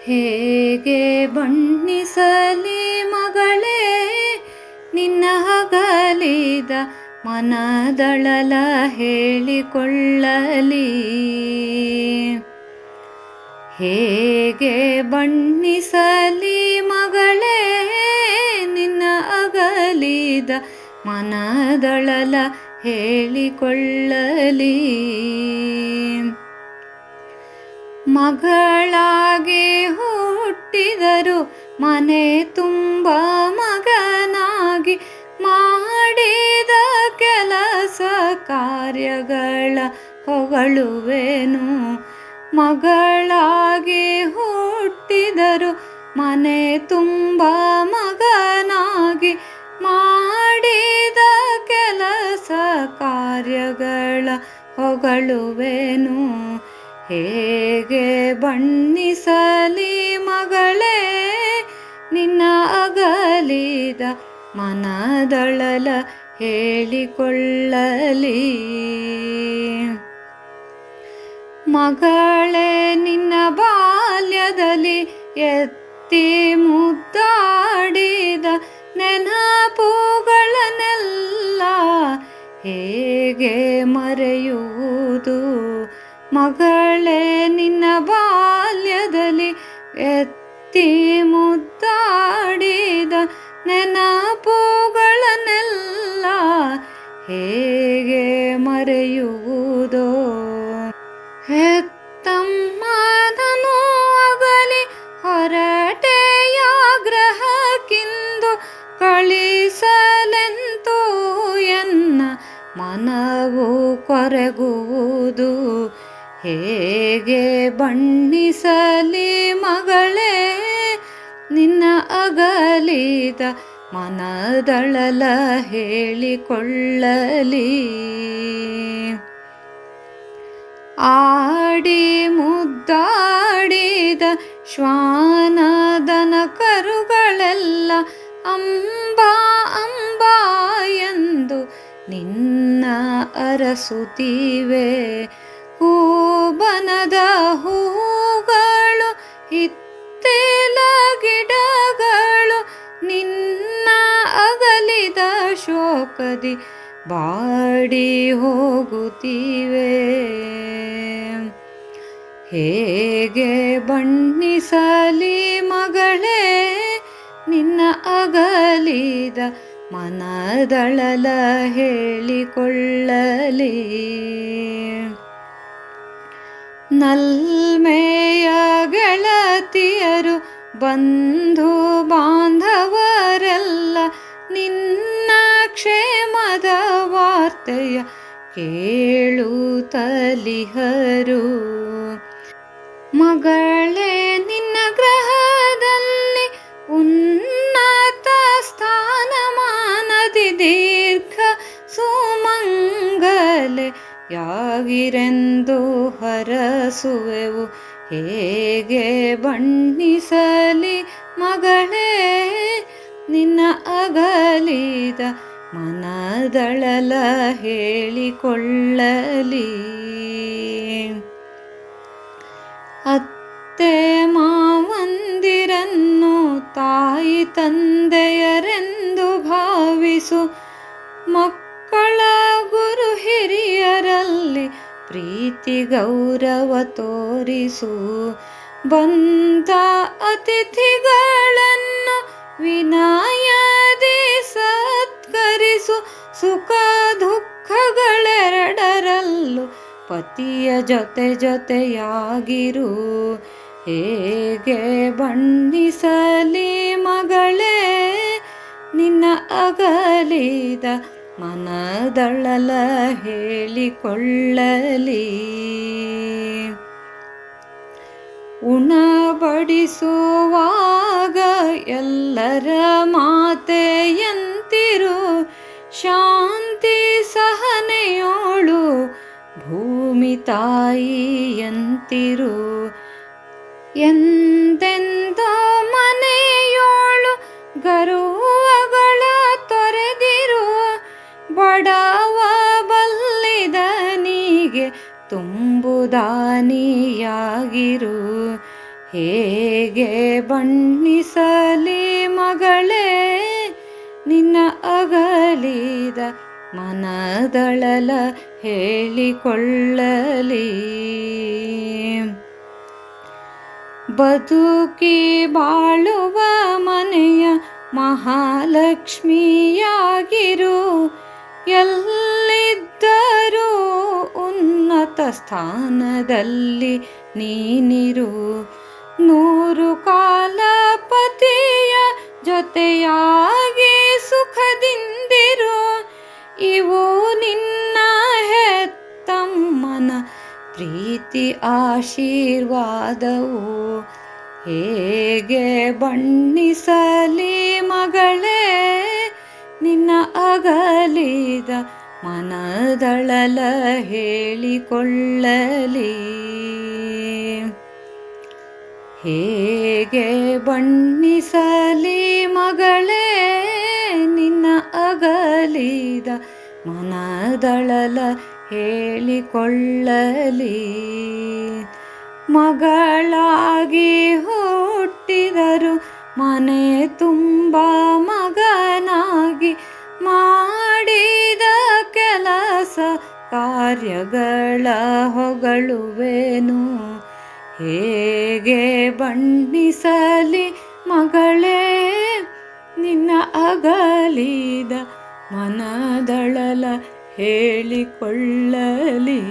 ಹೇಗೆ ಬಣ್ಣಿಸಲಿ ಮಗಳೇ ನಿನ್ನ ಅಗಲಿದ ಮನದಳಲ ಹೇಳಿಕೊಳ್ಳಲಿ. ಹೇಗೆ ಬಣ್ಣಿಸಲಿ ಮಗಳೇ ನಿನ್ನ ಅಗಲಿದ ಮನದಳಲ ಹೇಳಿಕೊಳ್ಳಲಿ. ಮಗಳಾಗಿ ಹುಟ್ಟಿದರು ಮನೆ ತುಂಬ ಮಗನಾಗಿ ಮಾಡಿದ ಕೆಲಸ ಕಾರ್ಯಗಳ ಹೊಗಳುವೆನು. ಮಗಳಾಗಿ ಹುಟ್ಟಿದರು ಮನೆ ತುಂಬ ಮಗನಾಗಿ ಮಾಡಿದ ಕೆಲಸ ಕಾರ್ಯಗಳ ಹೊಗಳುವೆನು. ಹೇಗೆ ಬಣ್ಣಿಸಲಿ ಮಗಳೇ ನಿನ್ನ ಅಗಲಿದ ಮನದಳಲ ಹೇಳಿಕೊಳ್ಳಲಿ. ಮಗಳೇ ನಿನ್ನ ಬಾಲ್ಯದಲ್ಲಿ ಎತ್ತಿ ಮುದ್ದಾಡಿದ ನೆನಪುಗಳನ್ನೆಲ್ಲ ಹೇಗೆ ಮರೆಯುವುದು. ಮಗಳೇ ನಿನ್ನ ಬಾಲ್ಯದಲ್ಲಿ ಎತ್ತಿ ಮುದ್ದಾಡಿದ ನೆನಪುಗಳನ್ನೆಲ್ಲ ಹೇಗೆ ಮರೆಯುವುದೋ. ಹೆತ್ತಮ್ಮನನು ಅಗಲಿ ಹೊರಟೆಯ ಗ್ರಹಕ್ಕಿಂದು ಕಳಿಸಲೆಂತೂ ಎನ್ನ ಮನವು ಕೊರಗುವುದು. ಹೇಗೆ ಬಣ್ಣಿಸಲಿ ಮಗಳೇ ನಿನ್ನ ಅಗಲಿದ ಮನದಳಲ ಹೇಳಿಕೊಳ್ಳಲಿ. ಆಡಿ ಮುದ್ದಾಡಿದ ಶ್ವಾನದನ ಕರುಗಳೆಲ್ಲ ಅಂಬಾ ಅಂಬಾ ಎಂದು ನಿನ್ನ ಅರಸುತ್ತಿವೆ. ಹೂಬನದ ಹೂಗಳು ಹಿತ್ತಲ ಗಿಡಗಳು ನಿನ್ನ ಅಗಲಿದ ಶೋಕದಿ ಬಾಡಿ ಹೋಗುತ್ತಿವೆ. ಹೇಗೆ ಬಣ್ಣಿಸಲಿ ಮಗಳೇ ನಿನ್ನ ಅಗಲಿದ ಮನದಳಲ ಹೇಳಿಕೊಳ್ಳಲಿ. ನಲ್ಮೆಯ ಗೆಳತಿಯರು ಬಂಧು ಬಾಂಧವರೆಲ್ಲ ನಿನ್ನ ಕ್ಷೇಮದ ವಾರ್ತೆಯ ಕೇಳುತ್ತಲಿಹರು. ಮಗಳೇ ನಿನ್ನ ಗ್ರಹದಲ್ಲಿ ಉನ್ನತ ಸ್ಥಾನಮಾನದಿ ದೀರ್ಘ ಸುಮಂಗಲೆ ಯಾಗಿರೆಂದು ಹರಸುವೆವು. ಹೇಗೆ ಬಣ್ಣಿಸಲಿ ಮಗಳೇ ನಿನ್ನ ಅಗಲಿದ ಮನದಳಲ ಹೇಳಿಕೊಳ್ಳಲಿ. ಅತ್ತೆ ಮಾವಂದಿರನ್ನು ತಾಯಿ ತಂದೆಯರೆಂದು ಭಾವಿಸು. ಮಕ್ಕಳ ಗುರು ಹಿರಿಯರಲ್ಲಿ ಪ್ರೀತಿ ಗೌರವ ತೋರಿಸು. ಬಂದ ಅತಿಥಿಗಳನ್ನು ವಿನಯದಿ ಸತ್ಕರಿಸು. ಸುಖ ದುಃಖಗಳೆರಡರಲ್ಲೂ ಪತಿಯ ಜೊತೆ ಜೊತೆಯಾಗಿರು. ಹೇಗೆ ಬಣ್ಣಿಸಲಿ ಮಗಳೇ ನಿನ್ನ ಅಗಲಿದ ಮನದಳಲ ಹೇಳಿಕೊಳ್ಳಲಿ. ಉಣಬಡಿಸುವಾಗ ಎಲ್ಲರ ಮಾತೆಯಂತಿರು. ಶಾಂತಿ ಸಹನೆಯೋಳು ಭೂಮಿ ತಾಯಿಯಂತಿರು. ಎಂದೆಂದೋ ಮನೆಯೋಳು ಗರುವಗಳ ತೊರೆದಿರು. ಬಡವ ಬಲ್ಲಿದನಿಗೆ ತುಂಬುದಾನಿಯಾಗಿರು. ಹೇಗೆ ಬಣ್ಣಿಸಲಿ ಮಗಳೇ ನಿನ್ನ ಅಗಲಿದ ಮನದಳಲ ಹೇಳಿಕೊಳ್ಳಲಿ. ಬದುಕಿ ಬಾಳುವ ಮನೆಯ ಮಹಾಲಕ್ಷ್ಮಿಯಾಗಿರು, ಎಲ್ಲಿದ್ದರೂ ಉನ್ನತ ಸ್ಥಾನದಲ್ಲಿ ನೀನಿರು. 100 ಕಾಲ ಪತಿಯ ಜೊತೆಯಾಗಿ ಸುಖದಿಂದಿರು. ಇವು ನಿನ್ನ ಹೆತ್ತಮ್ಮನ ಪ್ರೀತಿ ಆಶೀರ್ವಾದವು. ಹೇಗೆ ಬಣ್ಣಿಸಲಿ ಮಗಳೇ ನಿನ್ನ ಅಗಲಿದ ಮನದಳಲ ಹೇಳಿಕೊಳ್ಳಲಿ. ಹೇಗೆ ಬಣ್ಣಿಸಲಿ ಮಗಳೇ ನಿನ್ನ ಅಗಲಿದ ಮನದಳಲ ಹೇಳಿಕೊಳ್ಳಲಿ. ಮಗಳಾಗಿ ಹುಟ್ಟಿದರು ಮನೆ ತುಂಬ ಮಗನಾಗಿ ಮಾಡಿದ ಕೆಲಸ ಕಾರ್ಯಗಳ ಹೊಗಳುವೆನು. ಹೇಗೆ ಬಣ್ಣಿಸಲಿ ಮಗಳೇ ನಿನ್ನ ಅಗಲಿದ ಮನದಳಲ ಹೇಳಿಕೊಳ್ಳಲಿ.